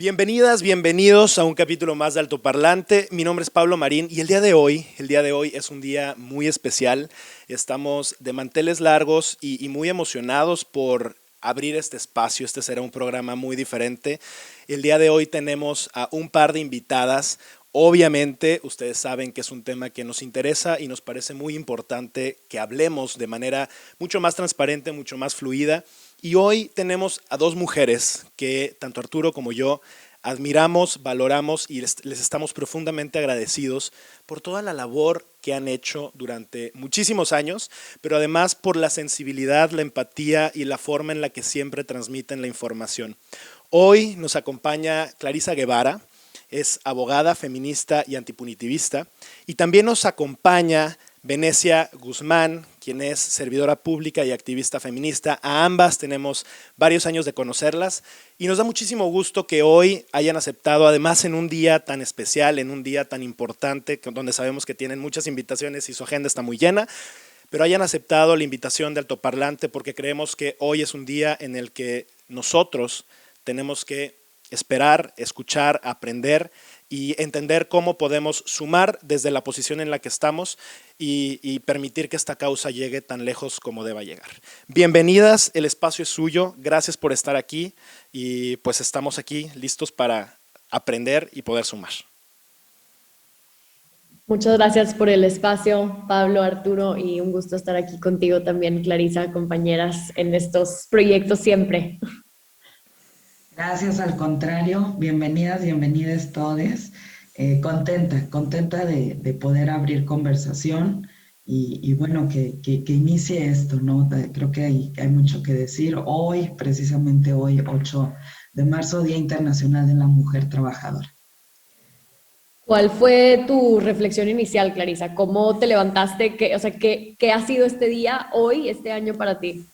Bienvenidas, bienvenidos a un capítulo más de Altoparlante. Mi nombre es Pablo Marín y el día de hoy es un día muy especial. Estamos de manteles largos y muy emocionados por abrir este espacio. Este será un programa muy diferente. El día de hoy tenemos a un par de invitadas. Obviamente, ustedes saben que es un tema que nos interesa y nos parece muy importante que hablemos de manera mucho más transparente, mucho más fluida. Y hoy tenemos a dos mujeres que tanto Arturo como yo admiramos, valoramos y les estamos profundamente agradecidos por toda la labor que han hecho durante muchísimos años, pero además por la sensibilidad, la empatía y la forma en la que siempre transmiten la información. Hoy nos acompaña Clarisa Guevara, es abogada, feminista y antipunitivista, y también nos acompaña Venecia Guzmán, quien es servidora pública y activista feminista. A ambas tenemos varios años de conocerlas y nos da muchísimo gusto que hoy hayan aceptado, además en un día tan especial, en un día tan importante, donde sabemos que tienen muchas invitaciones y su agenda está muy llena, pero hayan aceptado la invitación de Altoparlante porque creemos que hoy es un día en el que nosotros tenemos que esperar, escuchar, aprender y entender cómo podemos sumar desde la posición en la que estamos y permitir que esta causa llegue tan lejos como deba llegar. Bienvenidas, el espacio es suyo, gracias por estar aquí y pues estamos aquí listos para aprender y poder sumar. Muchas gracias por el espacio, Pablo, Arturo, y un gusto estar aquí contigo también, Clarisa, compañeras en estos proyectos siempre. Gracias, al contrario, bienvenidas, bienvenidas todes. Contenta de poder abrir conversación y bueno, que inicie esto, ¿no? Creo que hay mucho que decir. Hoy, precisamente hoy, 8 de marzo, Día Internacional de la Mujer Trabajadora. ¿Cuál fue tu reflexión inicial, Clarisa? ¿Cómo te levantaste? ¿Qué ha sido este día, hoy, este año para ti?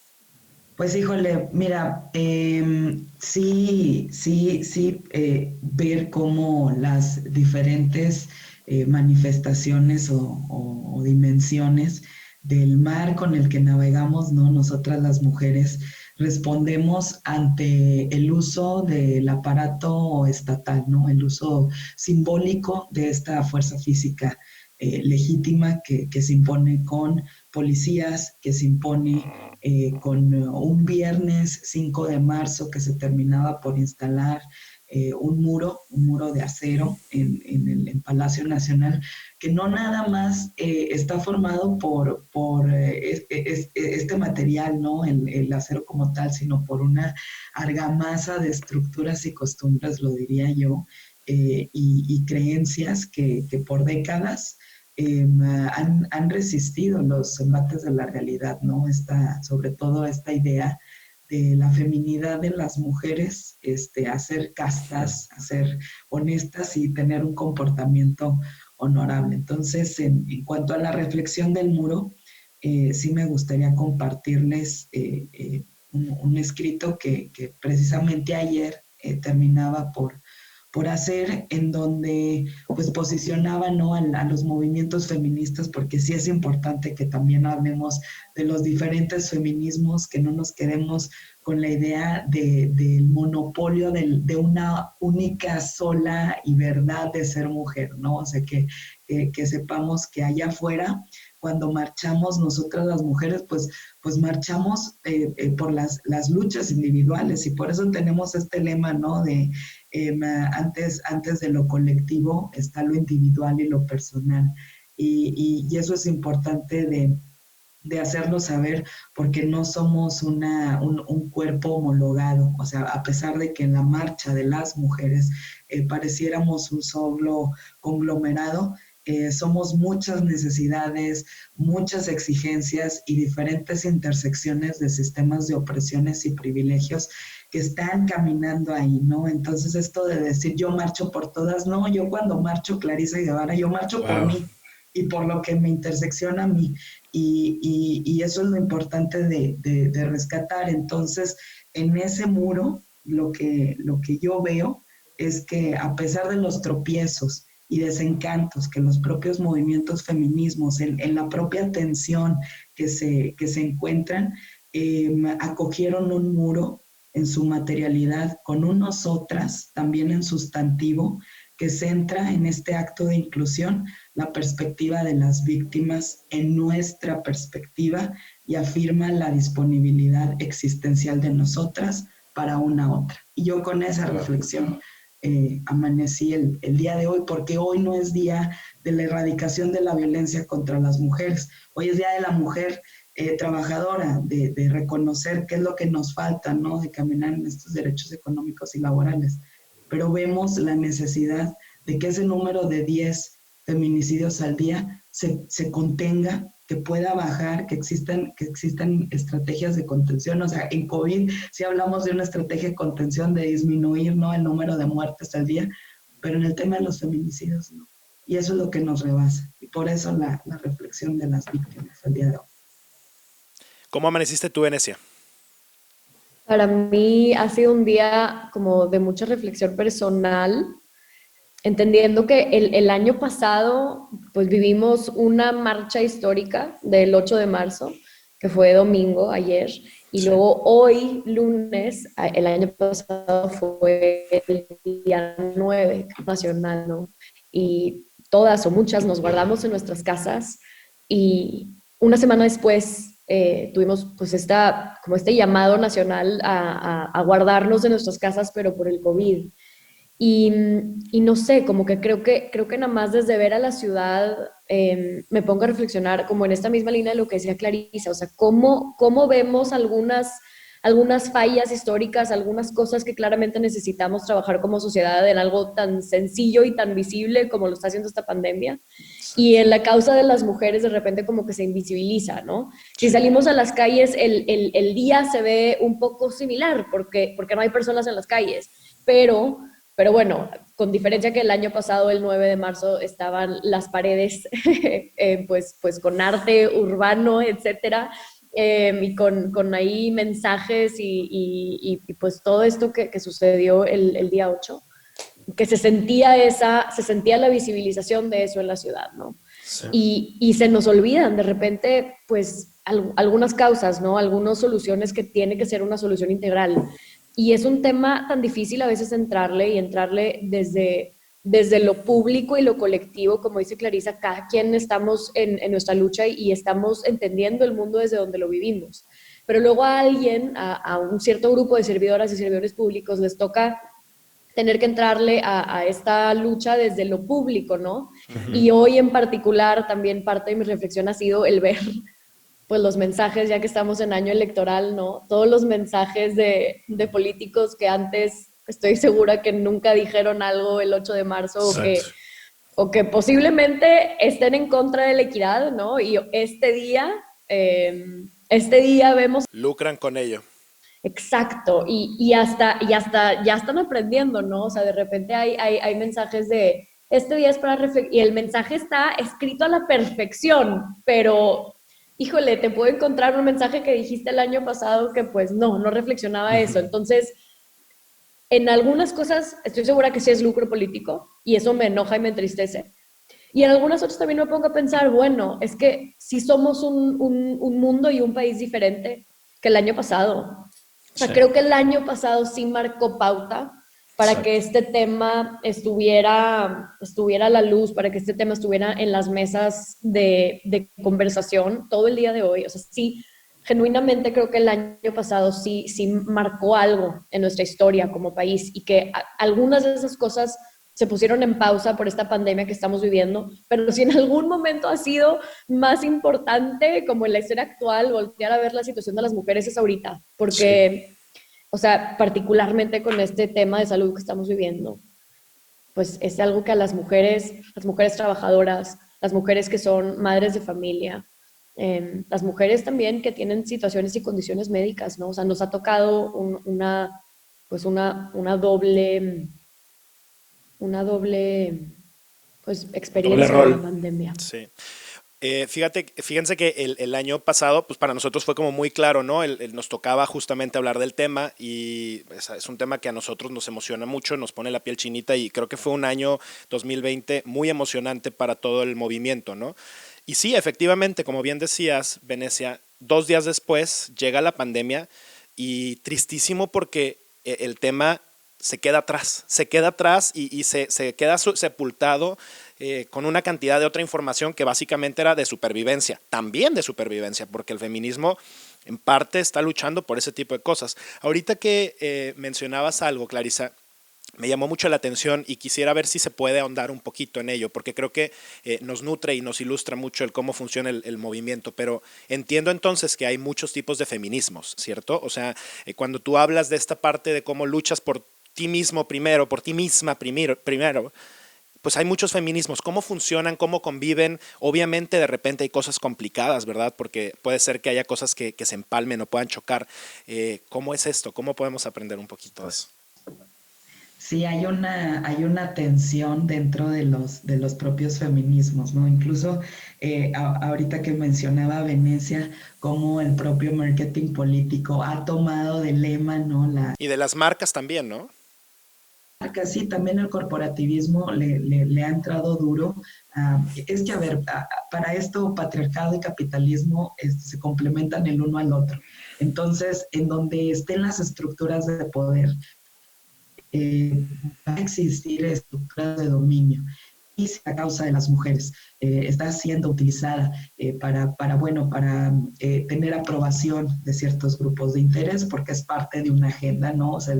Pues híjole, mira, ver cómo las diferentes manifestaciones o dimensiones del mar con el que navegamos, ¿no? Nosotras las mujeres respondemos ante el uso del aparato estatal, ¿no? El uso simbólico de esta fuerza física legítima que se impone con policías, que se impone con un viernes 5 de marzo que se terminaba por instalar un muro de acero en Palacio Nacional, que no nada más está formado por este material, ¿no? El acero como tal, sino por una argamasa de estructuras y costumbres, lo diría yo, y creencias que por décadas han resistido los embates de la realidad, ¿no? Sobre todo esta idea de la feminidad de las mujeres, a ser castas, a ser honestas y tener un comportamiento honorable. Entonces, en cuanto a la reflexión del muro, sí me gustaría compartirles un escrito que precisamente ayer terminaba por hacer, en donde pues posicionaba, ¿no? A los movimientos feministas, porque sí es importante que también hablemos de los diferentes feminismos, que no nos quedemos con la idea del monopolio de una única sola y verdad de ser mujer, ¿no? O sea, que sepamos que allá afuera, cuando marchamos nosotras las mujeres, pues marchamos por las luchas individuales, y por eso tenemos este lema, ¿no? De antes de lo colectivo está lo individual y lo personal. Y eso es importante de hacerlo saber, porque no somos un cuerpo homologado. O sea, a pesar de que en la marcha de las mujeres pareciéramos un solo conglomerado, somos muchas necesidades, muchas exigencias y diferentes intersecciones de sistemas de opresiones y privilegios que están caminando ahí, ¿no? Entonces esto de decir yo marcho por todas, no, yo cuando marcho, Clarisa Guevara, yo marcho por mí y por lo que me intersecciona a mí, y eso es lo importante de rescatar. Entonces, en ese muro, lo que yo veo es que a pesar de los tropiezos y desencantos que los propios movimientos feminismos, en la propia tensión que se encuentran, acogieron un muro en su materialidad, con un nosotras, también en sustantivo, que centra en este acto de inclusión la perspectiva de las víctimas en nuestra perspectiva y afirma la disponibilidad existencial de nosotras para una otra. Y yo con esa reflexión amanecí el día de hoy, porque hoy no es día de la erradicación de la violencia contra las mujeres, hoy es día de la mujer trabajadora, de reconocer qué es lo que nos falta, ¿no? De caminar en estos derechos económicos y laborales. Pero vemos la necesidad de que ese número de 10 feminicidios al día se contenga, que pueda bajar, que existan estrategias de contención. O sea, en COVID sí hablamos de una estrategia de contención, de disminuir, ¿no?, el número de muertes al día, pero en el tema de los feminicidios no. Y eso es lo que nos rebasa. Y por eso la reflexión de las víctimas al día de hoy. ¿Cómo amaneciste tú, Venecia? Para mí ha sido un día como de mucha reflexión personal, entendiendo que el año pasado pues vivimos una marcha histórica del 8 de marzo, que fue domingo, ayer, y Sí. luego hoy, lunes, el año pasado fue el día 9 nacional, ¿no? Y todas o muchas nos guardamos en nuestras casas y una semana después tuvimos pues como este llamado nacional a guardarnos de nuestras casas, pero por el COVID. Y, y no sé, como que creo que nada más desde ver a la ciudad me pongo a reflexionar como en esta misma línea de lo que decía Clarisa, o sea, cómo vemos algunas fallas históricas, algunas cosas que claramente necesitamos trabajar como sociedad en algo tan sencillo y tan visible como lo está haciendo esta pandemia. Y en la causa de las mujeres de repente como que se invisibiliza, ¿no? Si salimos a las calles, el día se ve un poco similar porque no hay personas en las calles, pero bueno, con diferencia que el año pasado, el 9 de marzo, estaban las paredes pues con arte urbano, etcétera, y con ahí mensajes y pues todo esto que sucedió el día 8, que se sentía la visibilización de eso en la ciudad, ¿no? Sí. Y se nos olvidan de repente, pues, algunas causas, ¿no? Algunas soluciones que tiene que ser una solución integral. Y es un tema tan difícil a veces entrarle desde lo público y lo colectivo, como dice Clarisa, cada quien estamos en nuestra lucha y estamos entendiendo el mundo desde donde lo vivimos. Pero luego a alguien, a un cierto grupo de servidoras y servidores públicos, les toca tener que entrarle a esta lucha desde lo público, ¿no? Y hoy en particular también parte de mi reflexión ha sido el ver pues los mensajes, ya que estamos en año electoral, ¿no? Todos los mensajes de políticos que antes estoy segura que nunca dijeron algo el 8 de marzo Exacto. o que posiblemente estén en contra de la equidad, ¿no? Y este día vemos. Lucran con ello. Exacto, y hasta ya están aprendiendo, ¿no? O sea, de repente hay mensajes de, este día es para reflexionar, y el mensaje está escrito a la perfección, pero, híjole, te puedo encontrar un mensaje que dijiste el año pasado que pues no reflexionaba eso. Entonces, en algunas cosas estoy segura que sí es lucro político, y eso me enoja y me entristece. Y en algunas otras también me pongo a pensar, bueno, es que sí somos un mundo y un país diferente que el año pasado. O sea, Sí. creo que el año pasado sí marcó pauta para Exacto. que este tema estuviera a la luz, para que este tema estuviera en las mesas de conversación todo el día de hoy. O sea, sí, genuinamente creo que el año pasado sí marcó algo en nuestra historia como país y que algunas de esas cosas se pusieron en pausa por esta pandemia que estamos viviendo, pero si en algún momento ha sido más importante, como en la historia actual, voltear a ver la situación de las mujeres es ahorita, Sí. porque, o sea, particularmente con este tema de salud que estamos viviendo, pues es algo que a las mujeres trabajadoras, las mujeres que son madres de familia, las mujeres también que tienen situaciones y condiciones médicas, ¿no? O sea, nos ha tocado pues una doble pues Doble experiencia con la rol. pandemia. Sí. Fíjense que el año pasado, pues para nosotros fue como muy claro, ¿no? Nos tocaba justamente hablar del tema y es un tema que a nosotros nos emociona mucho, nos pone la piel chinita y creo que fue un año 2020 muy emocionante para todo el movimiento, ¿no? Y sí, efectivamente, como bien decías, Venecia, 2 días después llega la pandemia y tristísimo porque el tema se queda atrás y se queda sepultado con una cantidad de otra información que básicamente era de supervivencia, también de supervivencia, porque el feminismo en parte está luchando por ese tipo de cosas. Ahorita que mencionabas algo, Clarisa, me llamó mucho la atención y quisiera ver si se puede ahondar un poquito en ello, porque creo que nos nutre y nos ilustra mucho el cómo funciona el movimiento, pero entiendo entonces que hay muchos tipos de feminismos, ¿cierto? O sea, cuando tú hablas de esta parte de cómo luchas por ti mismo primero, por ti misma primero, pues hay muchos feminismos. ¿Cómo funcionan? ¿Cómo conviven? Obviamente de repente hay cosas complicadas, ¿verdad? Porque puede ser que haya cosas que se empalmen o puedan chocar. ¿Cómo es esto? ¿Cómo podemos aprender un poquito de eso? Sí, hay una tensión dentro de los propios feminismos, ¿no? Incluso ahorita que mencionaba Venecia, como el propio marketing político ha tomado de lema, ¿no? Y de las marcas también, ¿no? Casi también el corporativismo le ha entrado duro. Es que, a ver, para esto patriarcado y capitalismo se complementan el uno al otro. Entonces, en donde estén las estructuras de poder, va a existir estructuras de dominio. Y si la causa de las mujeres está siendo utilizada para tener aprobación de ciertos grupos de interés, porque es parte de una agenda, ¿no? O sea,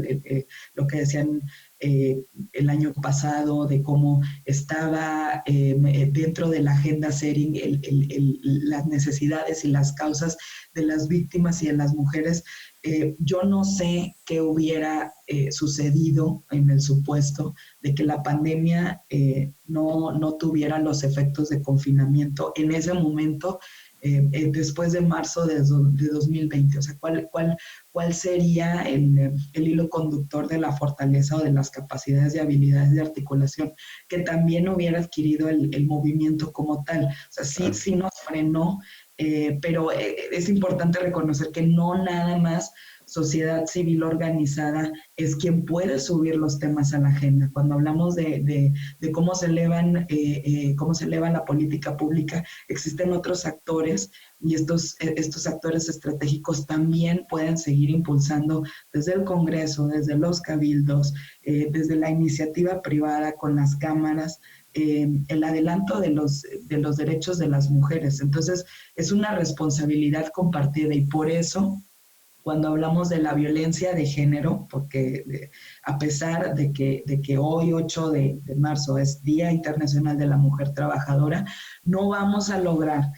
lo que decían el año pasado de cómo estaba dentro de la agenda setting las necesidades y las causas de las víctimas y de las mujeres. Yo no sé qué hubiera sucedido en el supuesto de que la pandemia no tuviera los efectos de confinamiento en ese momento, después de marzo de 2020. O sea, ¿cuál sería el hilo conductor de la fortaleza o de las capacidades y habilidades de articulación que también hubiera adquirido el movimiento como tal? O sea, sí nos frenó, pero es importante reconocer que no nada más sociedad civil organizada es quien puede subir los temas a la agenda. Cuando hablamos de cómo cómo se eleva la política pública, existen otros actores y estos actores estratégicos también pueden seguir impulsando desde el Congreso, desde los cabildos, desde la iniciativa privada con las cámaras, el adelanto de los derechos de las mujeres. Entonces, es una responsabilidad compartida y por eso cuando hablamos de la violencia de género, porque a pesar de que hoy, 8 de marzo, es Día Internacional de la Mujer Trabajadora, no vamos a lograr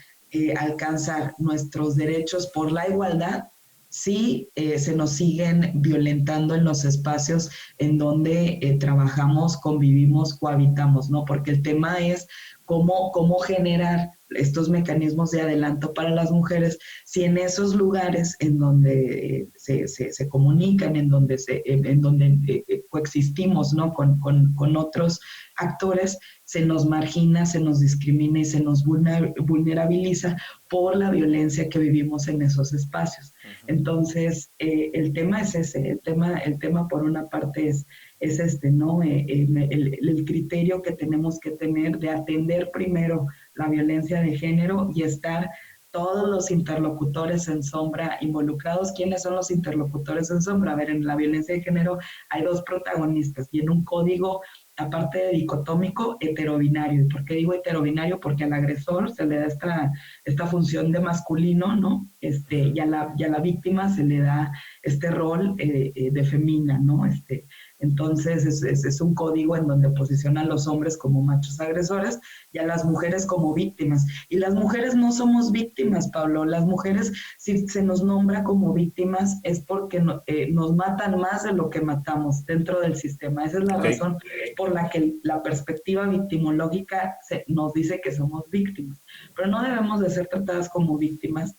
alcanzar nuestros derechos por la igualdad si se nos siguen violentando en los espacios en donde trabajamos, convivimos, cohabitamos, ¿no? Porque el tema es cómo generar estos mecanismos de adelanto para las mujeres, si en esos lugares en donde se comunican, en donde coexistimos, ¿no? con otros actores, se nos margina, se nos discrimina y se nos vulnerabiliza por la violencia que vivimos en esos espacios. Entonces, el tema es ese, el tema por una parte es este, ¿no? El criterio que tenemos que tener de atender primero la violencia de género y estar todos los interlocutores en sombra involucrados. ¿Quiénes son los interlocutores en sombra? A ver, en la violencia de género hay dos protagonistas y en un código, aparte de dicotómico, heterobinario. ¿Y por qué digo heterobinario? Porque al agresor se le da esta función de masculino, ¿no? Y a la víctima se le da este rol de femina, ¿no? Entonces es un código en donde posiciona a los hombres como machos agresores y a las mujeres como víctimas. Y las mujeres no somos víctimas, Pablo. Las mujeres, si se nos nombra como víctimas, es porque nos matan más de lo que matamos dentro del sistema. Esa es la razón por la que la perspectiva victimológica nos dice que somos víctimas. Pero no debemos de ser tratadas como víctimas,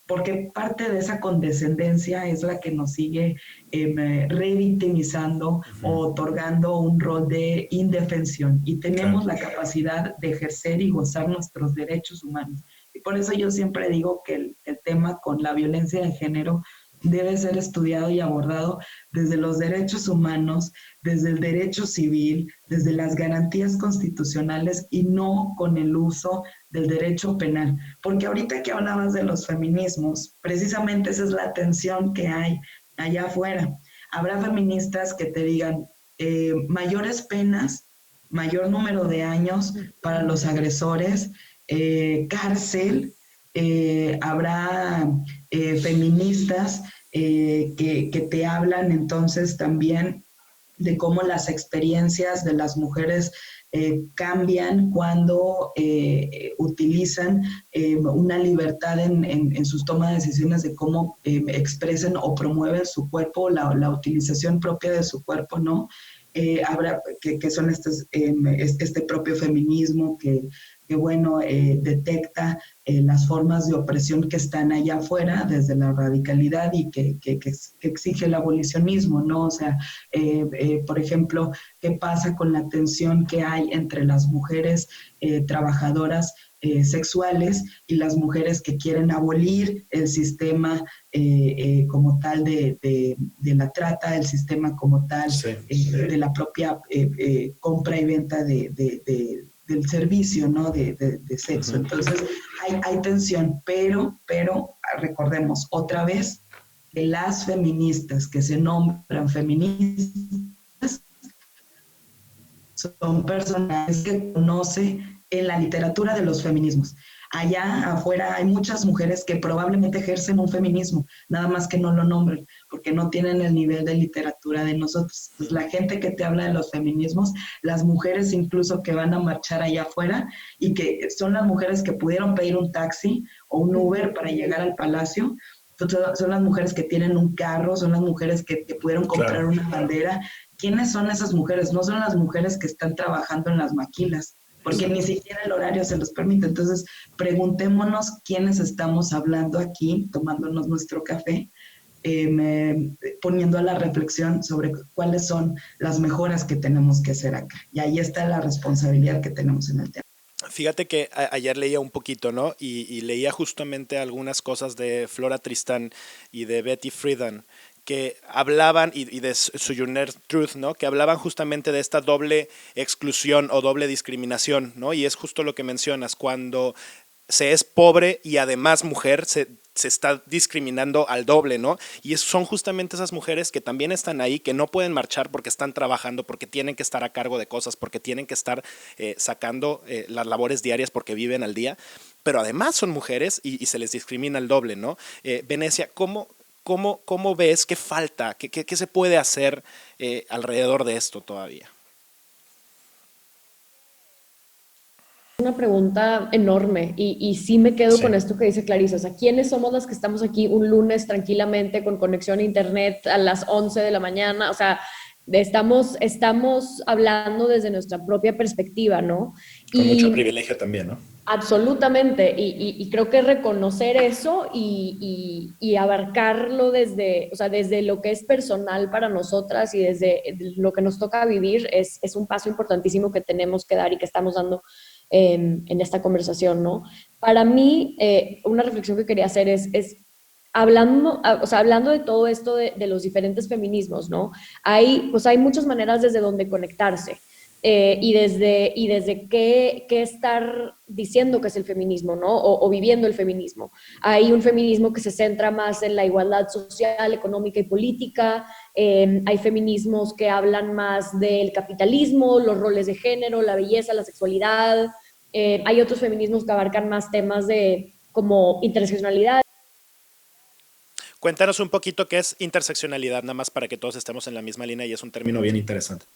porque parte de esa condescendencia es la que nos sigue revictimizando o otorgando un rol de indefensión y tenemos la capacidad de ejercer y gozar nuestros derechos humanos. Y por eso yo siempre digo que el tema con la violencia de género debe ser estudiado y abordado desde los derechos humanos, desde el derecho civil, desde las garantías constitucionales y no con el uso del derecho penal. Porque ahorita que hablabas de los feminismos, precisamente esa es la tensión que hay allá afuera. Habrá feministas que te digan mayores penas, mayor número de años para los agresores, cárcel, habrá feministas que te hablan entonces también de cómo las experiencias de las mujeres cambian cuando utilizan una libertad en sus tomas de decisiones de cómo expresen o promueven su cuerpo, la utilización propia de su cuerpo, ¿no? Habrá que son este propio feminismo que bueno, detecta las formas de opresión que están allá afuera desde la radicalidad y que exige el abolicionismo, ¿no? O sea, por ejemplo, ¿qué pasa con la tensión que hay entre las mujeres trabajadoras sexuales y las mujeres que quieren abolir el sistema como tal de la trata, el sistema como tal Sí. de la propia compra y venta del servicio, ¿no? De sexo. Entonces, hay tensión, pero recordemos otra vez que las feministas que se nombran feministas son personas que conocen en la literatura de los feminismos. Allá afuera hay muchas mujeres que probablemente ejercen un feminismo, nada más que no lo nombran, porque no tienen el nivel de literatura de nosotros. Entonces, la gente que te habla de los feminismos, las mujeres incluso que van a marchar allá afuera y que son las mujeres que pudieron pedir un taxi o un Uber para llegar al palacio, son las mujeres que tienen un carro, son las mujeres que pudieron comprar una bandera. ¿Quiénes son esas mujeres? No son las mujeres que están trabajando en las maquilas, porque ni siquiera el horario se los permite. Entonces, preguntémonos quiénes estamos hablando aquí, tomándonos nuestro café, poniendo a la reflexión sobre cuáles son las mejoras que tenemos que hacer acá. Y ahí está la responsabilidad que tenemos en el tema. Fíjate que ayer leía un poquito, ¿no? Y leía justamente algunas cosas de Flora Tristán y de Betty Friedan que hablaban, y de Sojourner Truth, ¿no? Que hablaban justamente de esta doble exclusión o doble discriminación, ¿no? Y es justo lo que mencionas, cuando se es pobre y además mujer, se está discriminando al doble, ¿no? Y son justamente esas mujeres que también están ahí, que no pueden marchar porque están trabajando, porque tienen que estar a cargo de cosas, porque tienen que estar sacando las labores diarias porque viven al día, pero además son mujeres y se les discrimina al doble, ¿no? Venecia, ¿cómo ves? ¿Qué falta? ¿Qué se puede hacer alrededor de esto todavía? Una pregunta enorme y sí me quedo con esto que dice Clarisa, o sea, ¿quiénes somos las que estamos aquí un lunes tranquilamente con conexión a internet a las 11 de la mañana? O sea, estamos hablando desde nuestra propia perspectiva, ¿no? Con mucho Y privilegio también, ¿no? absolutamente, y creo que reconocer eso y abarcarlo desde, o sea, desde lo que es personal para nosotras y desde lo que nos toca vivir es un paso importantísimo que tenemos que dar y que estamos dando en esta conversación, ¿no? Para mí, una reflexión que quería hacer es hablando, o sea, hablando de todo esto de los diferentes feminismos, ¿no? Pues hay muchas maneras desde donde conectarse. Y desde qué estar diciendo que es el feminismo, ¿no? O viviendo el feminismo. Hay un feminismo que se centra más en la igualdad social, económica y política. Hay feminismos que hablan más del capitalismo, los roles de género, la belleza, la sexualidad. Hay otros feminismos que abarcan más temas de como interseccionalidad. Cuéntanos un poquito qué es interseccionalidad, nada más para que todos estemos en la misma línea y es un término bien interesante.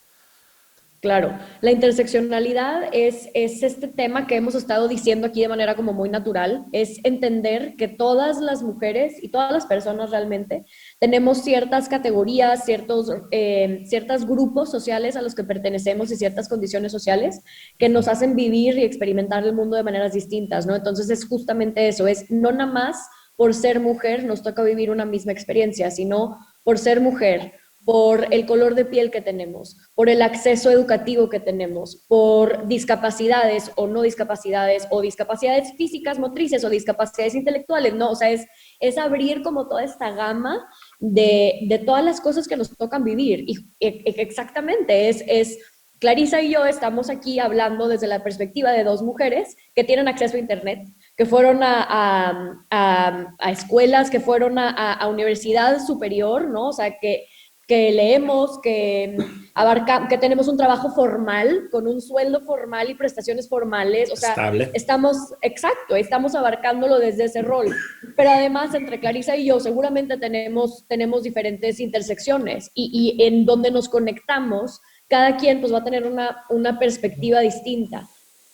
Claro, la interseccionalidad es este tema que hemos estado diciendo aquí de manera como muy natural, es entender que todas las mujeres y todas las personas realmente tenemos ciertas categorías, ciertos grupos sociales a los que pertenecemos y ciertas condiciones sociales que nos hacen vivir y experimentar el mundo de maneras distintas, ¿no? Entonces es justamente eso, es no nada más por ser mujer nos toca vivir una misma experiencia, sino por ser mujer, por el color de piel que tenemos, por el acceso educativo que tenemos, por discapacidades o no discapacidades, o discapacidades físicas, motrices, o discapacidades intelectuales, ¿no? O sea, es abrir como toda esta gama de todas las cosas que nos tocan vivir. Y exactamente, Clarisa y yo estamos aquí hablando desde la perspectiva de dos mujeres que tienen acceso a Internet, que fueron a escuelas, que fueron a universidad superior, ¿no? O sea, que leemos, que tenemos un trabajo formal, con un sueldo formal y prestaciones formales, o sea, estable. Estamos abarcándolo desde ese rol. Pero además, entre Clarisa y yo, seguramente tenemos diferentes intersecciones y en donde nos conectamos, cada quien pues va a tener una perspectiva distinta.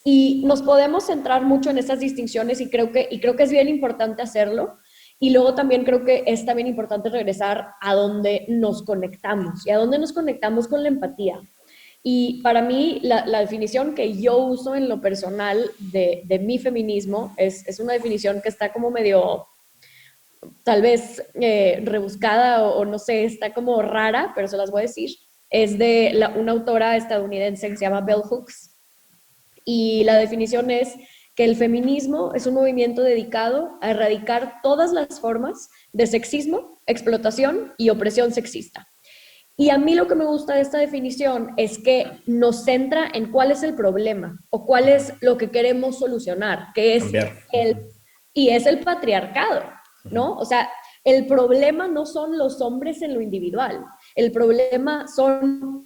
Y nos podemos centrar mucho en esas distinciones y creo que es bien importante hacerlo. Y luego también creo que es también importante regresar a donde nos conectamos y a donde nos conectamos con la empatía. Y para mí la definición que yo uso en lo personal de mi feminismo es una definición que está como medio, tal vez rebuscada o no sé, está como rara, pero se las voy a decir. Es de una autora estadounidense que se llama Bell Hooks. Y la definición es que el feminismo es un movimiento dedicado a erradicar todas las formas de sexismo, explotación y opresión sexista. Y a mí lo que me gusta de esta definición es que nos centra en cuál es el problema o cuál es lo que queremos solucionar, que es el patriarcado, ¿no? O sea, el problema no son los hombres en lo individual, el problema son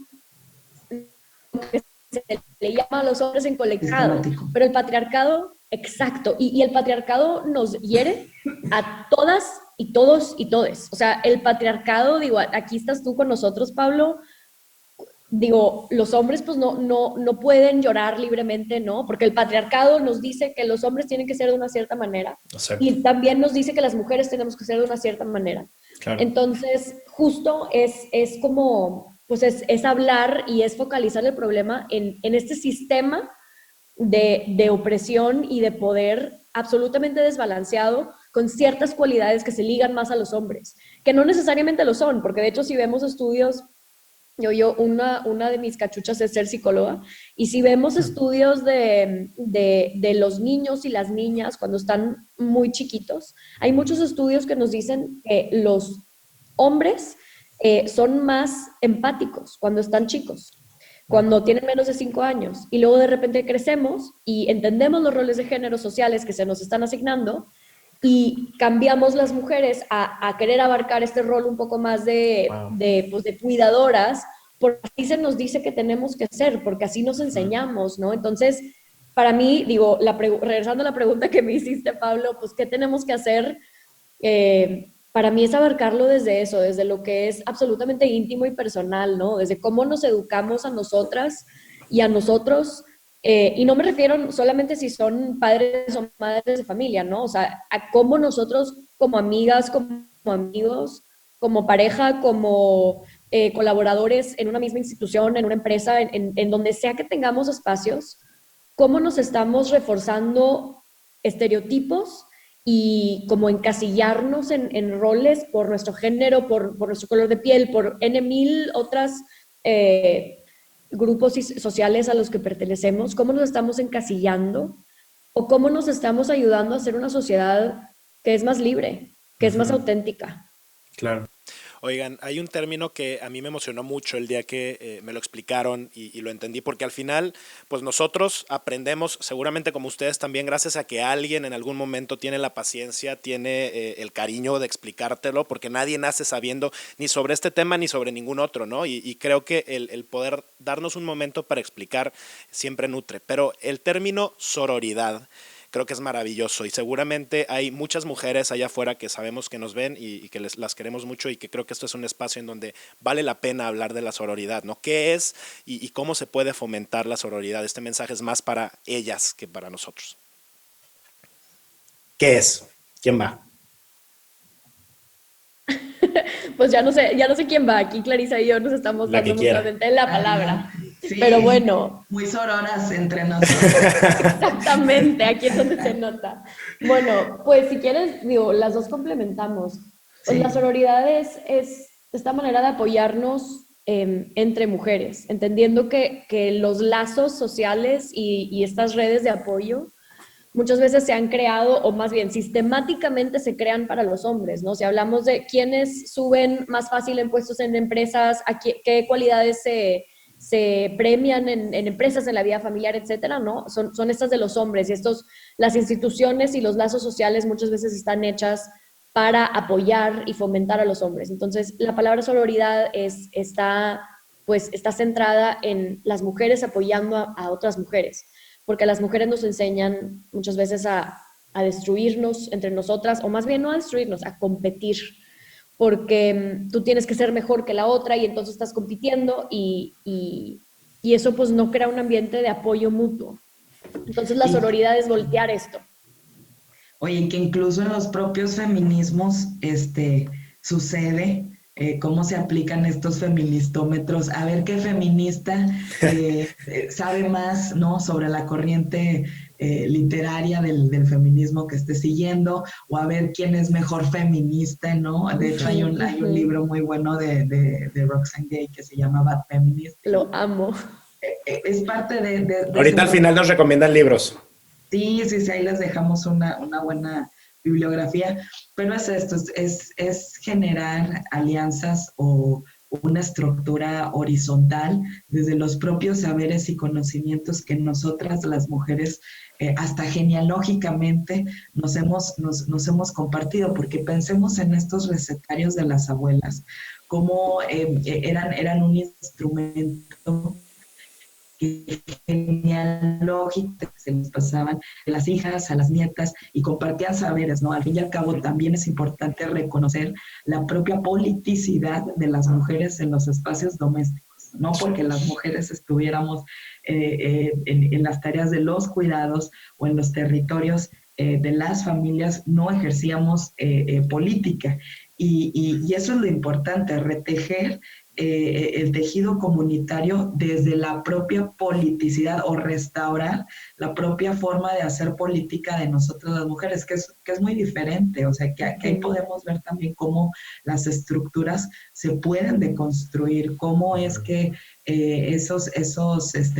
lo que se le llama a los hombres en colectivo, pero el patriarcado, exacto, y el patriarcado nos hiere a todas y todos y todes. O sea, el patriarcado, digo, aquí estás tú con nosotros, Pablo, digo, los hombres pues no pueden llorar libremente, ¿no? Porque el patriarcado nos dice que los hombres tienen que ser de una cierta manera. Exacto. Y también nos dice que las mujeres tenemos que ser de una cierta manera. Claro. Entonces, justo es como, pues es hablar y es focalizar el problema en este sistema de opresión y de poder absolutamente desbalanceado con ciertas cualidades que se ligan más a los hombres, que no necesariamente lo son, porque de hecho si vemos estudios, una de mis cachuchas es ser psicóloga, y si vemos estudios de los niños y las niñas cuando están muy chiquitos, hay muchos estudios que nos dicen que los hombres son más empáticos cuando están chicos, cuando tienen menos de 5 años, y luego de repente crecemos y entendemos los roles de género sociales que se nos están asignando, y cambiamos las mujeres a querer abarcar este rol un poco más de cuidadoras, porque así se nos dice que tenemos que ser, porque así nos enseñamos, ¿no? Entonces, para mí, digo, regresando a la pregunta que me hiciste, Pablo, pues, ¿qué tenemos que hacer? Para mí es abarcarlo desde eso, desde lo que es absolutamente íntimo y personal, ¿no? Desde cómo nos educamos a nosotras y a nosotros. Y no me refiero solamente si son padres o madres de familia, ¿no? O sea, a cómo nosotros como amigas, como amigos, como pareja, como colaboradores en una misma institución, en una empresa, en donde sea que tengamos espacios, cómo nos estamos reforzando estereotipos y como encasillarnos en roles por nuestro género, por nuestro color de piel, por N mil otras grupos sociales a los que pertenecemos, cómo nos estamos encasillando o cómo nos estamos ayudando a ser una sociedad que es más libre, que es más auténtica. Claro. Oigan, hay un término que a mí me emocionó mucho el día que me lo explicaron y lo entendí, porque al final, pues nosotros aprendemos, seguramente como ustedes también, gracias a que alguien en algún momento tiene la paciencia, tiene el cariño de explicártelo, porque nadie nace sabiendo ni sobre este tema ni sobre ningún otro, ¿no? Y creo que el poder darnos un momento para explicar siempre nutre. Pero el término sororidad, creo que es maravilloso y seguramente hay muchas mujeres allá afuera que sabemos que nos ven y que las queremos mucho, y que creo que esto es un espacio en donde vale la pena hablar de la sororidad, ¿no? ¿Qué es y cómo se puede fomentar la sororidad? Este mensaje es más para ellas que para nosotros. ¿Qué es? ¿Quién va? Pues ya no sé quién va. Aquí Clarisa y yo nos estamos dando mutuamente la palabra. Sí, pero bueno. Muy sororas entre nosotros. Exactamente, aquí es donde se nota. Bueno, pues si quieres, digo, las dos complementamos. Pues sí. La sororidad es esta manera de apoyarnos entre mujeres, entendiendo que los lazos sociales y estas redes de apoyo muchas veces se han creado, o más bien sistemáticamente se crean para los hombres, ¿no? Si hablamos de quiénes suben más fácil en puestos en empresas, qué cualidades se premian en empresas, en la vida familiar, etcétera, ¿no? Son estas de los hombres, y las instituciones y los lazos sociales muchas veces están hechas para apoyar y fomentar a los hombres. Entonces, la palabra sororidad está centrada en las mujeres apoyando a otras mujeres, porque las mujeres nos enseñan muchas veces a destruirnos entre nosotras, o más bien no a destruirnos, a competir, porque tú tienes que ser mejor que la otra y entonces estás compitiendo y eso pues no crea un ambiente de apoyo mutuo. Entonces la sororidad es voltear esto. Oye, que incluso en los propios feminismos sucede, cómo se aplican estos feministómetros, a ver qué feminista sabe más, ¿no?, sobre la corriente literaria del feminismo que esté siguiendo, o a ver quién es mejor feminista, ¿no? De hecho, hay un libro muy bueno de Roxane Gay que se llama Bad Feminist. Lo amo. Es parte de ahorita al final nos recomiendan libros. Sí, ahí les dejamos una buena bibliografía, pero es esto, es generar alianzas o una estructura horizontal desde los propios saberes y conocimientos que nosotras las mujeres hasta genealógicamente nos hemos compartido, porque pensemos en estos recetarios de las abuelas, como eran un instrumento genealógica que se les pasaban de las hijas a las nietas y compartían saberes, ¿no? Al fin y al cabo también es importante reconocer la propia politicidad de las mujeres en los espacios domésticos, no porque las mujeres estuviéramos en las tareas de los cuidados o en los territorios de las familias, no ejercíamos política. Y eso es lo importante, retejer el tejido comunitario desde la propia politicidad, o restaurar la propia forma de hacer política de nosotras las mujeres, que es muy diferente. O sea, que ahí podemos ver también cómo las estructuras se pueden deconstruir, cómo es que esos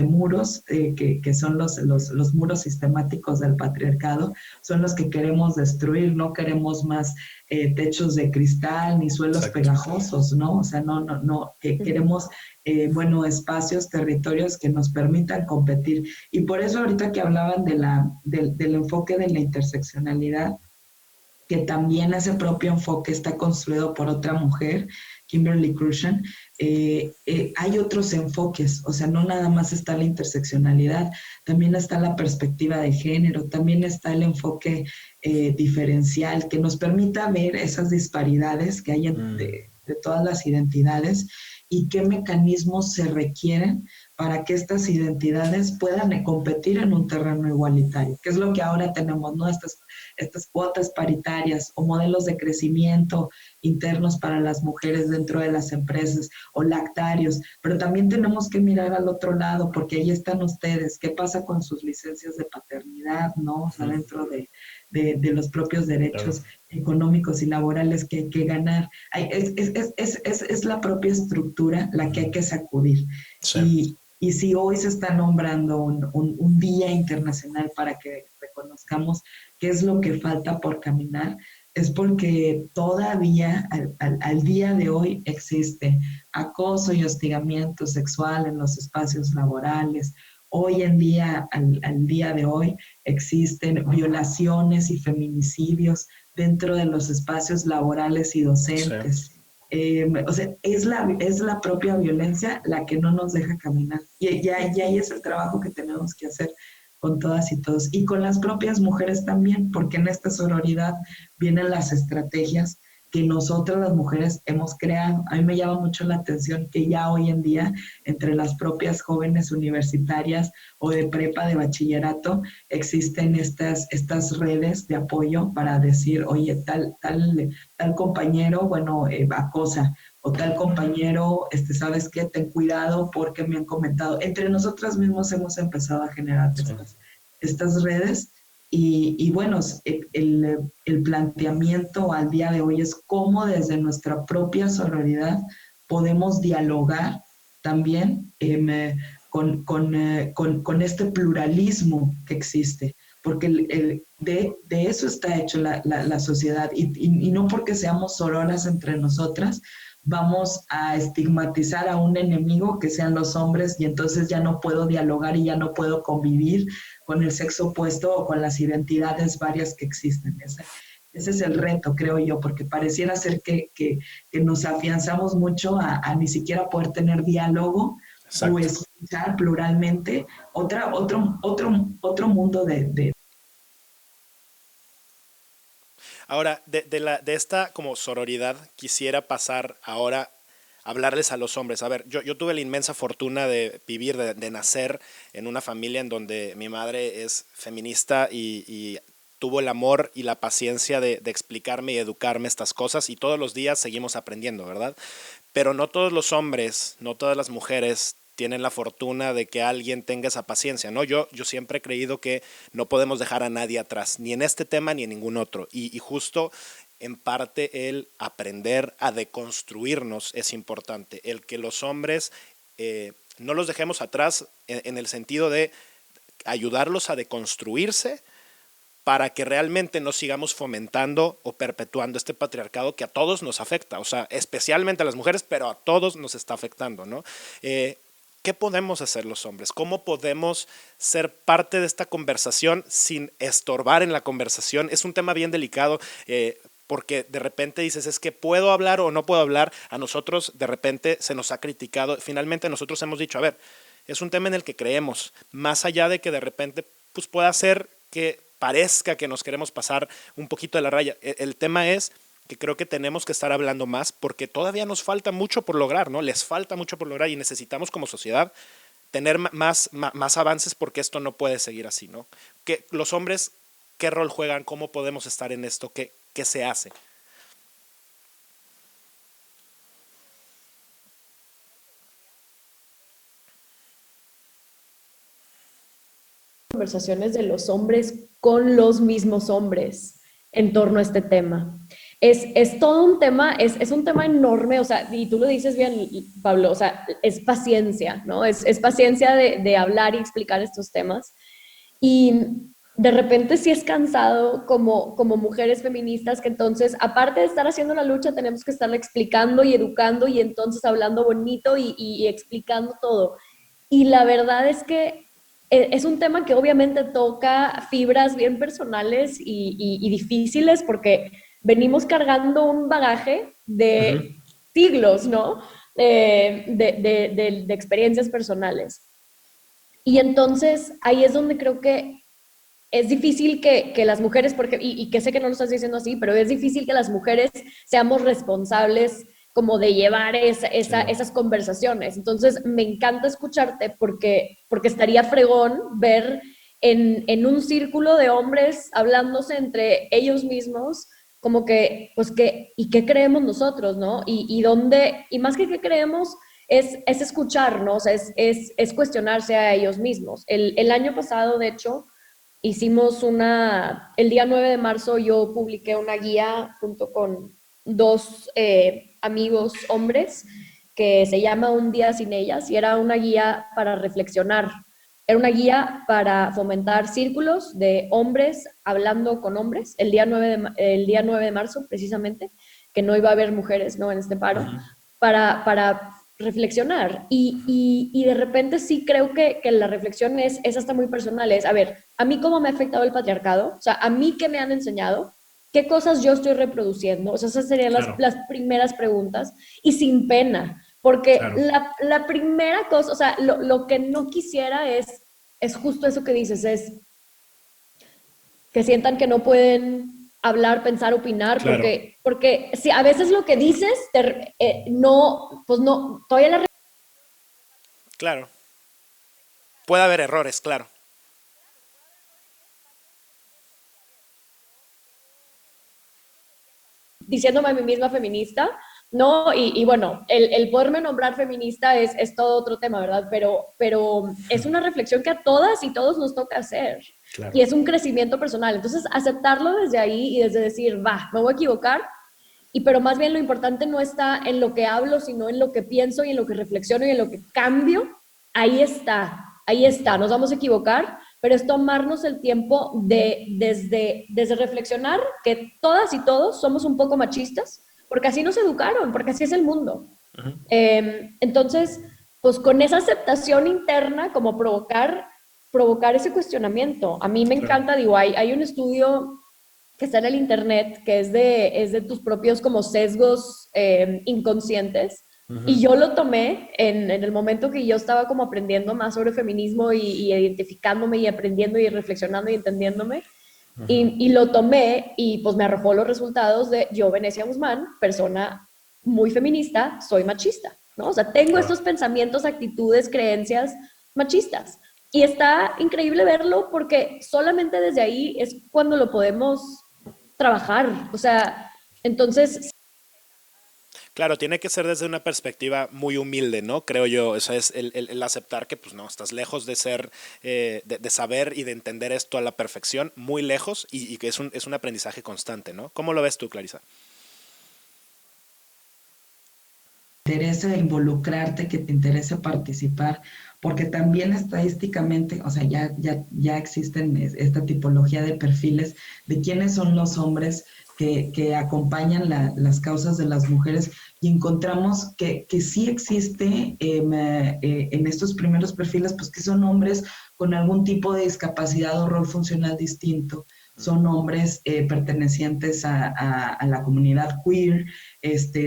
muros que son los muros sistemáticos del patriarcado son los que queremos destruir. No queremos más techos de cristal ni suelos pegajosos, ¿no? O sea, no, que queremos espacios, territorios que nos permitan competir. Y por eso ahorita que hablaban del enfoque de la interseccionalidad, que también ese propio enfoque está construido por otra mujer, Kimberly Crenshaw, hay otros enfoques. O sea, no nada más está la interseccionalidad, también está la perspectiva de género, también está el enfoque diferencial, que nos permita ver esas disparidades que hay de todas las identidades, y qué mecanismos se requieren para que estas identidades puedan competir en un terreno igualitario, que es lo que ahora tenemos, ¿no? Estas cuotas paritarias o modelos de crecimiento internos para las mujeres dentro de las empresas, o lactarios, pero también tenemos que mirar al otro lado, porque ahí están ustedes. ¿Qué pasa con sus licencias de paternidad, no? O sea, dentro de los propios derechos económicos y laborales que hay que ganar. Es la propia estructura la que hay que sacudir. Sí. Y si hoy se está nombrando un día internacional para que reconozcamos qué es lo que falta por caminar, es porque todavía al día de hoy existe acoso y hostigamiento sexual en los espacios laborales. Hoy en día, al día de hoy, existen violaciones y feminicidios dentro de los espacios laborales y docentes. Sí. O sea, es la propia violencia la que no nos deja caminar. Y ahí es el trabajo que tenemos que hacer con todas y todos. Y con las propias mujeres también, porque en esta sororidad vienen las estrategias que nosotras las mujeres hemos creado. A mí me llama mucho la atención que ya hoy en día, entre las propias jóvenes universitarias o de prepa, de bachillerato, existen estas redes de apoyo para decir, oye, tal compañero, acosa, o tal compañero, ¿sabes qué? Ten cuidado porque me han comentado. Entre nosotras mismos hemos empezado a generar estas redes, Y bueno, el planteamiento al día de hoy es cómo desde nuestra propia sororidad podemos dialogar también con este pluralismo que existe, porque de eso está hecho la sociedad y no porque seamos sororas entre nosotras vamos a estigmatizar a un enemigo que sean los hombres y entonces ya no puedo dialogar y ya no puedo convivir con el sexo opuesto o con las identidades varias que existen. Ese es el reto, creo yo, porque pareciera ser que nos afianzamos mucho a ni siquiera poder tener diálogo o Exacto. escuchar pluralmente otro mundo de. Ahora, de esta como sororidad, quisiera pasar ahora a hablarles a los hombres. A ver, yo tuve la inmensa fortuna de vivir, de nacer en una familia en donde mi madre es feminista y tuvo el amor y la paciencia de explicarme y educarme estas cosas y todos los días seguimos aprendiendo, ¿verdad? Pero no todos los hombres, no todas las mujeres tienen la fortuna de que alguien tenga esa paciencia, ¿no? Yo siempre he creído que no podemos dejar a nadie atrás, ni en este tema ni en ningún otro. Y justo en parte el aprender a deconstruirnos es importante. El que los hombres no los dejemos atrás en el sentido de ayudarlos a deconstruirse para que realmente no sigamos fomentando o perpetuando este patriarcado que a todos nos afecta, o sea, especialmente a las mujeres, pero a todos nos está afectando, ¿no? ¿Qué podemos hacer los hombres? ¿Cómo podemos ser parte de esta conversación sin estorbar en la conversación? Es un tema bien delicado, porque de repente dices, es que puedo hablar o no puedo hablar. A nosotros de repente se nos ha criticado. Finalmente nosotros hemos dicho, a ver, es un tema en el que creemos, más allá de que de repente pues, pueda ser que parezca que nos queremos pasar un poquito de la raya. El tema es que creo que tenemos que estar hablando más porque todavía nos falta mucho por lograr, ¿no? Les falta mucho por lograr y necesitamos como sociedad tener más avances porque esto no puede seguir así, ¿no? Que los hombres, ¿qué rol juegan? ¿Cómo podemos estar en esto? ¿Qué se hace? Conversaciones de los hombres con los mismos hombres en torno a este tema. Es todo un tema, es un tema enorme, o sea, y tú lo dices bien, Pablo, o sea, es paciencia, ¿no? Es paciencia de hablar y explicar estos temas. Y de repente sí es cansado como mujeres feministas que entonces, aparte de estar haciendo la lucha, tenemos que estarla explicando y educando y entonces hablando bonito y explicando todo. Y la verdad es que es un tema que obviamente toca fibras bien personales y difíciles porque venimos cargando un bagaje Ujú. de siglos, ¿no? De experiencias personales. Y entonces ahí es donde creo que es difícil que las mujeres, porque, y que sé que no lo estás diciendo así, pero es difícil que las mujeres seamos responsables como de llevar Sí. esas conversaciones. Entonces, me encanta escucharte porque estaría fregón ver en un círculo de hombres hablándose entre ellos mismos, como que, pues que, ¿y qué creemos nosotros, no? Y dónde, y más que qué creemos, es escucharnos, es cuestionarse a ellos mismos. El año pasado, de hecho, el día 9 de marzo yo publiqué una guía junto con dos amigos hombres que se llama Un día sin ellas y era una guía para reflexionar. Era una guía para fomentar círculos de hombres hablando con hombres el día 9 de marzo precisamente, que no iba a haber mujeres, ¿no?, en este paro, para reflexionar. Y de repente sí creo que la reflexión es hasta muy personal. Es, a ver, ¿a mí cómo me ha afectado el patriarcado? O sea, ¿a mí qué me han enseñado? ¿Qué cosas yo estoy reproduciendo? O sea, esas serían Claro, las primeras preguntas. Y sin pena, porque claro. la primera cosa, o sea, lo que no quisiera es justo eso que dices, es que sientan que no pueden hablar, pensar, opinar, Claro, porque si a veces lo que dices no, pues no, todavía la Claro. Puede haber errores, claro. diciéndome a mí misma feminista, ¿no? Y bueno, el poderme nombrar feminista es todo otro tema, ¿verdad? Pero es una reflexión que a todas y todos nos toca hacer. Claro. Y es un crecimiento personal. Entonces, aceptarlo desde ahí y desde decir, va, me voy a equivocar, pero más bien lo importante no está en lo que hablo, sino en lo que pienso y en lo que reflexiono y en lo que cambio. Ahí está, nos vamos a equivocar, pero es tomarnos el tiempo desde reflexionar que todas y todos somos un poco machistas, porque así nos educaron, porque así es el mundo. Entonces, pues con esa aceptación interna, como provocar ese cuestionamiento. A mí me encanta, digo, hay un estudio que está en el internet, que es de tus propios como sesgos inconscientes. Y yo lo tomé en el momento que yo estaba como aprendiendo más sobre feminismo y identificándome y aprendiendo y reflexionando y entendiéndome. Y lo tomé y pues me arrojó los resultados de yo, Venecia Guzmán, persona muy feminista, soy machista, ¿no? O sea, tengo estos pensamientos, actitudes, creencias machistas. Y está increíble verlo porque solamente desde ahí es cuando lo podemos trabajar. O sea, entonces... Claro, tiene que ser desde una perspectiva muy humilde, ¿no? Creo yo, eso es el aceptar que, pues no, estás lejos de ser, de saber y de entender esto a la perfección, muy lejos, y que es un aprendizaje constante, ¿no? ¿Cómo lo ves tú, Clarisa? Interesa involucrarte, que te interese participar, porque también estadísticamente, o sea, ya existen esta tipología de perfiles de quiénes son los hombres que acompañan las causas de las mujeres y encontramos que sí existe en estos primeros perfiles, pues que son hombres con algún tipo de discapacidad o rol funcional distinto. Son hombres pertenecientes a la comunidad queer,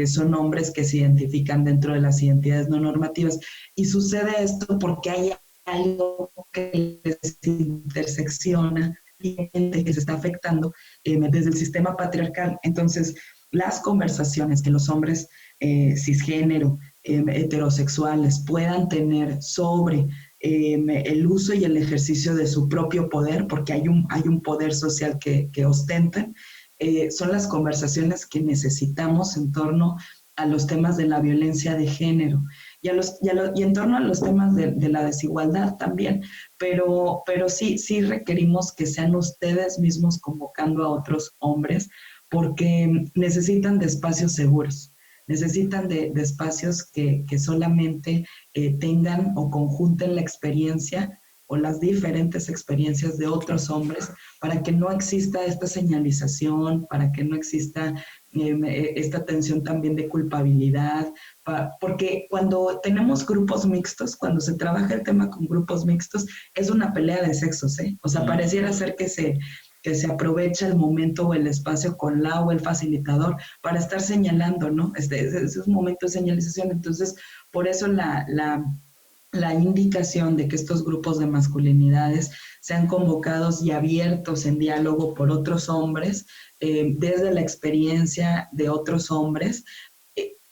son hombres que se identifican dentro de las identidades no normativas. Y sucede esto porque hay algo que les intersecciona y que se está afectando desde el sistema patriarcal. Entonces, las conversaciones que los hombres cisgénero, heterosexuales puedan tener sobre el uso y el ejercicio de su propio poder, porque hay un poder social que ostentan, son las conversaciones que necesitamos en torno a los temas de la violencia de género y en torno a los temas de la desigualdad también, pero sí requerimos que sean ustedes mismos convocando a otros hombres porque necesitan de espacios seguros. Necesitan de espacios que solamente tengan o conjunten la experiencia o las diferentes experiencias de otros hombres para que no exista esta señalización, para que no exista esta tensión también de culpabilidad, porque cuando tenemos grupos mixtos, cuando se trabaja el tema con grupos mixtos, es una pelea de sexos, ¿eh? O sea, pareciera ser que se aprovecha el momento o el espacio con la o el facilitador para estar señalando, ¿no? Es un momento de señalización. Entonces, por eso la indicación de que estos grupos de masculinidades sean convocados y abiertos en diálogo por otros hombres, desde la experiencia de otros hombres,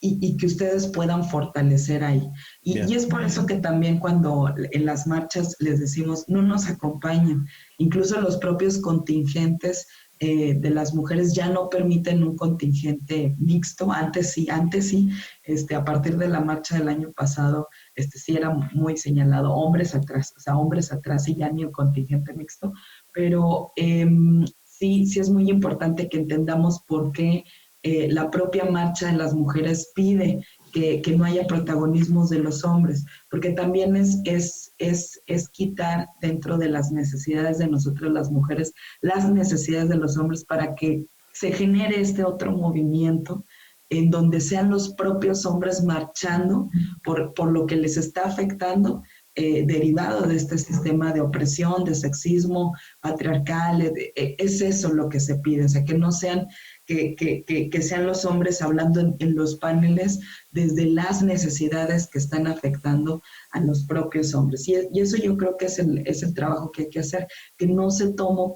y que ustedes puedan fortalecer ahí. Y es por eso que también cuando en las marchas les decimos, no nos acompañen, incluso los propios contingentes de las mujeres ya no permiten un contingente mixto, antes sí, a partir de la marcha del año pasado, sí era muy señalado, hombres atrás y ya ni el contingente mixto, pero sí es muy importante que entendamos por qué la propia marcha de las mujeres pide que no haya protagonismos de los hombres, porque también es quitar dentro de las necesidades de nosotros las mujeres, las necesidades de los hombres para que se genere este otro movimiento en donde sean los propios hombres marchando por lo que les está afectando, derivado de este sistema de opresión, de sexismo patriarcal. Es eso lo que se pide, o sea, que no sean que sean los hombres hablando en los paneles desde las necesidades que están afectando a los propios hombres. Y eso yo creo que es el trabajo que hay que hacer, que no se tome,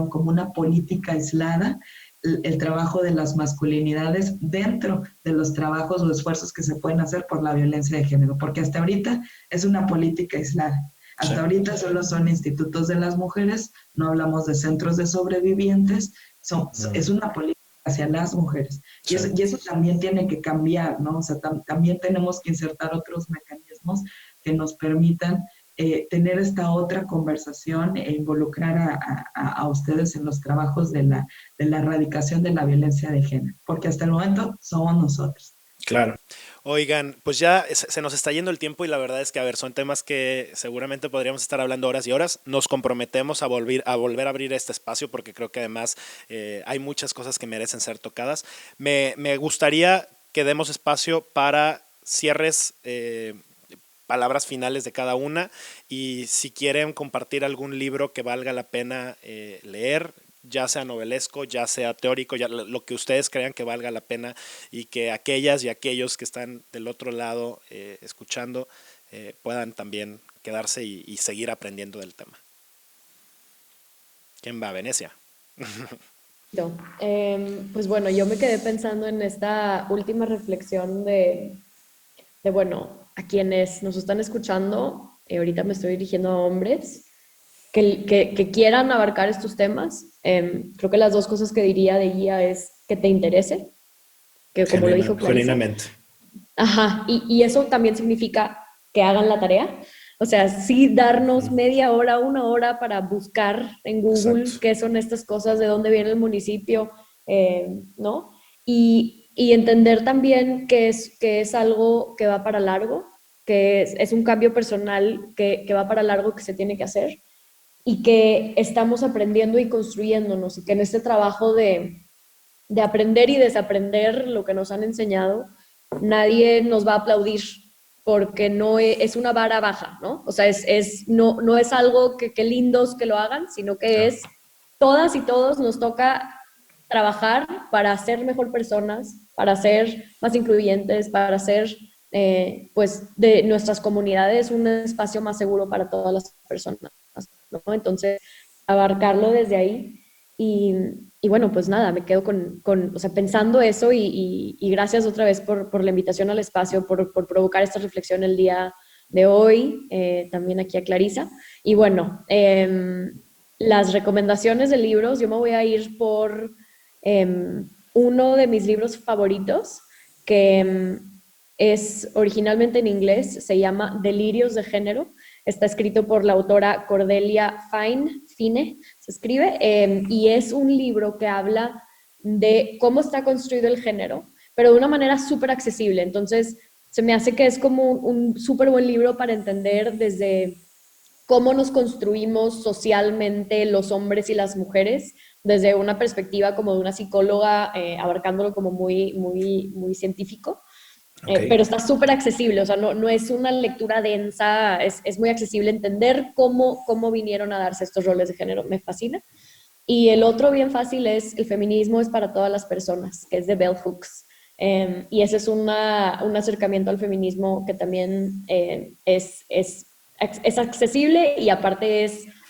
como una política aislada el trabajo de las masculinidades dentro de los trabajos o esfuerzos que se pueden hacer por la violencia de género, porque hasta ahorita es una política aislada. Hasta ahorita solo son institutos de las mujeres, no hablamos de centros de sobrevivientes, es una política hacia las mujeres. Sí. Y eso también tiene que cambiar, ¿no? O sea, también tenemos que insertar otros mecanismos que nos permitan tener esta otra conversación e involucrar a ustedes en los trabajos de la erradicación de la violencia de género, porque hasta el momento somos nosotros. Claro. Oigan, pues ya se nos está yendo el tiempo y la verdad es que, a ver, son temas que seguramente podríamos estar hablando horas y horas. Nos comprometemos a volver a abrir este espacio porque creo que además hay muchas cosas que merecen ser tocadas. Me gustaría que demos espacio para cierres, palabras finales de cada una y si quieren compartir algún libro que valga la pena leer, ya sea novelesco, ya sea teórico, ya lo que ustedes crean que valga la pena y que aquellas y aquellos que están del otro lado escuchando puedan también quedarse y seguir aprendiendo del tema. ¿Quién va? Venecia. No. Pues bueno, yo me quedé pensando en esta última reflexión bueno, a quienes nos están escuchando, ahorita me estoy dirigiendo a hombres, que quieran abarcar estos temas. Creo que las dos cosas que diría de guía es que te interese, que como lo dijo Clarisa. Genuinamente. Ajá, y eso también significa que hagan la tarea. O sea, sí darnos media hora, una hora para buscar en Google Exacto. qué son estas cosas, de dónde viene el municipio, ¿no? Y entender también que es algo que va para largo, que es un cambio personal que va para largo, que se tiene que hacer y que estamos aprendiendo y construyéndonos y que en este trabajo de aprender y desaprender lo que nos han enseñado, nadie nos va a aplaudir porque no es una vara baja, ¿no? O sea, no es algo que lindos que lo hagan, sino que es todas y todos nos toca trabajar para ser mejor personas, para ser más incluyentes, para hacer pues de nuestras comunidades un espacio más seguro para todas las personas, ¿no? Entonces, abarcarlo desde ahí y bueno, pues nada, me quedo o sea, pensando eso y gracias otra vez por la invitación al espacio, por provocar esta reflexión el día de hoy, también aquí a Clarisa. Y bueno, las recomendaciones de libros, yo me voy a ir por uno de mis libros favoritos, que es originalmente en inglés, se llama Delirios de Género. Está escrito por la autora Cordelia Fine, se escribe, y es un libro que habla de cómo está construido el género, pero de una manera súper accesible. Entonces, se me hace que es como un súper buen libro para entender desde cómo nos construimos socialmente los hombres y las mujeres, desde una perspectiva como de una psicóloga, abarcándolo como muy, muy, muy científico. Okay. Pero está súper accesible, o sea, no es una lectura densa, es muy accesible entender cómo vinieron a darse estos roles de género, me fascina. Y el otro bien fácil es El feminismo es para todas las personas, que es de Bell Hooks. Y ese es un acercamiento al feminismo que también es accesible y aparte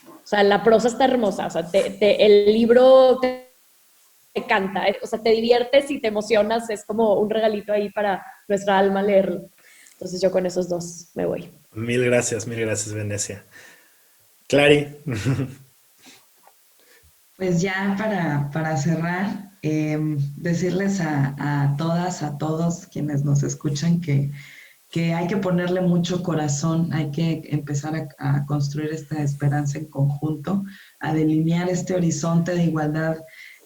o sea, la prosa está hermosa, o sea, el libro te canta, o sea, te diviertes y te emocionas, es como un regalito ahí para nuestra alma leerlo. Entonces yo con esos dos me voy. Mil gracias, Venecia. Clary. Pues ya para cerrar, decirles a todas, a todos quienes nos escuchan que hay que ponerle mucho corazón, hay que empezar a construir esta esperanza en conjunto, a delinear este horizonte de igualdad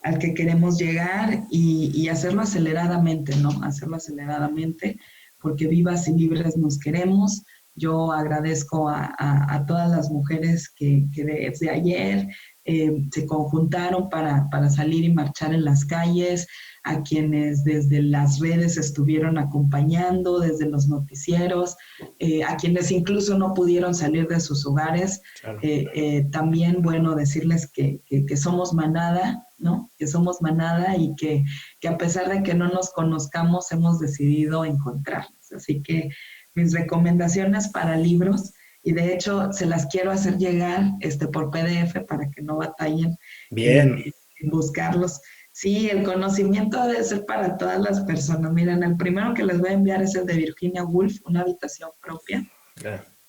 al que queremos llegar y hacerlo aceleradamente, ¿no? Hacerlo aceleradamente, porque vivas y libres nos queremos. Yo agradezco a todas las mujeres que desde ayer se conjuntaron para salir y marchar en las calles, a quienes desde las redes estuvieron acompañando, desde los noticieros, a quienes incluso no pudieron salir de sus hogares. Claro. También, bueno, decirles que somos manada, ¿no? Que somos manada y que a pesar de que no nos conozcamos, hemos decidido encontrarnos. Así que mis recomendaciones para libros, y de hecho se las quiero hacer llegar por PDF para que no batallen en buscarlos. Sí, el conocimiento debe ser para todas las personas. Miren, el primero que les voy a enviar es el de Virginia Woolf, Una habitación propia.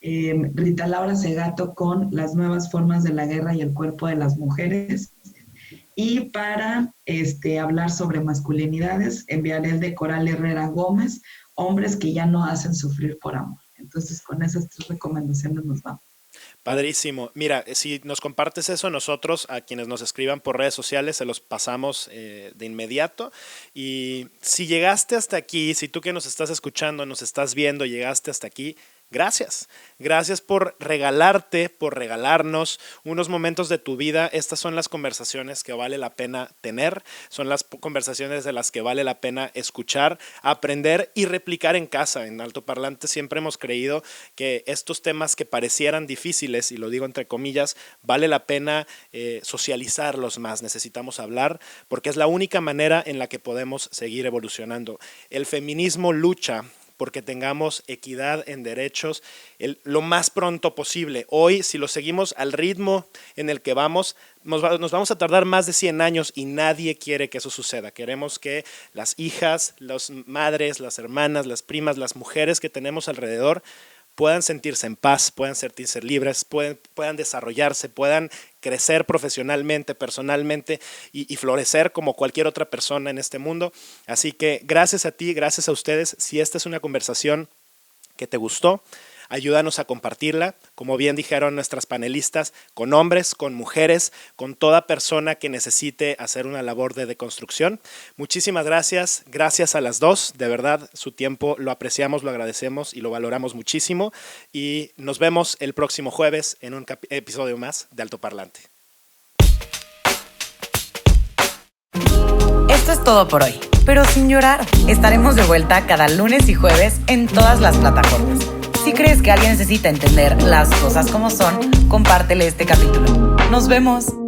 Rita Laura Segato con Las nuevas formas de la guerra y el cuerpo de las mujeres. Y para hablar sobre masculinidades, enviaré el de Coral Herrera Gómez, Hombres que ya no hacen sufrir por amor. Entonces, con esas 3 recomendaciones nos vamos. Padrísimo. Mira, si nos compartes eso, nosotros a quienes nos escriban por redes sociales se los pasamos de inmediato. Y si llegaste hasta aquí, si tú que nos estás escuchando, nos estás viendo, llegaste hasta aquí, gracias. Gracias por regalarte, por regalarnos unos momentos de tu vida. Estas son las conversaciones que vale la pena tener, son las conversaciones de las que vale la pena escuchar, aprender y replicar en casa. En Altoparlante siempre hemos creído que estos temas que parecieran difíciles, y lo digo entre comillas, vale la pena socializarlos más. Necesitamos hablar porque es la única manera en la que podemos seguir evolucionando. El feminismo lucha porque tengamos equidad en derechos lo más pronto posible. Hoy, si lo seguimos al ritmo en el que vamos, nos vamos a tardar más de 100 años y nadie quiere que eso suceda. Queremos que las hijas, las madres, las hermanas, las primas, las mujeres que tenemos alrededor puedan sentirse en paz, puedan sentirse libres, puedan desarrollarse, puedan crecer profesionalmente, personalmente y florecer como cualquier otra persona en este mundo. Así que gracias a ti, gracias a ustedes. Si esta es una conversación que te gustó, ayúdanos a compartirla, como bien dijeron nuestras panelistas, con hombres, con mujeres, con toda persona que necesite hacer una labor de deconstrucción. Muchísimas gracias, gracias a las dos, de verdad su tiempo lo apreciamos, lo agradecemos y lo valoramos muchísimo y nos vemos el próximo jueves en un episodio más de Altoparlante. Esto es todo por hoy, pero sin llorar. Estaremos de vuelta cada lunes y jueves en todas las plataformas. Si crees que alguien necesita entender las cosas como son, compártele este capítulo. ¡Nos vemos!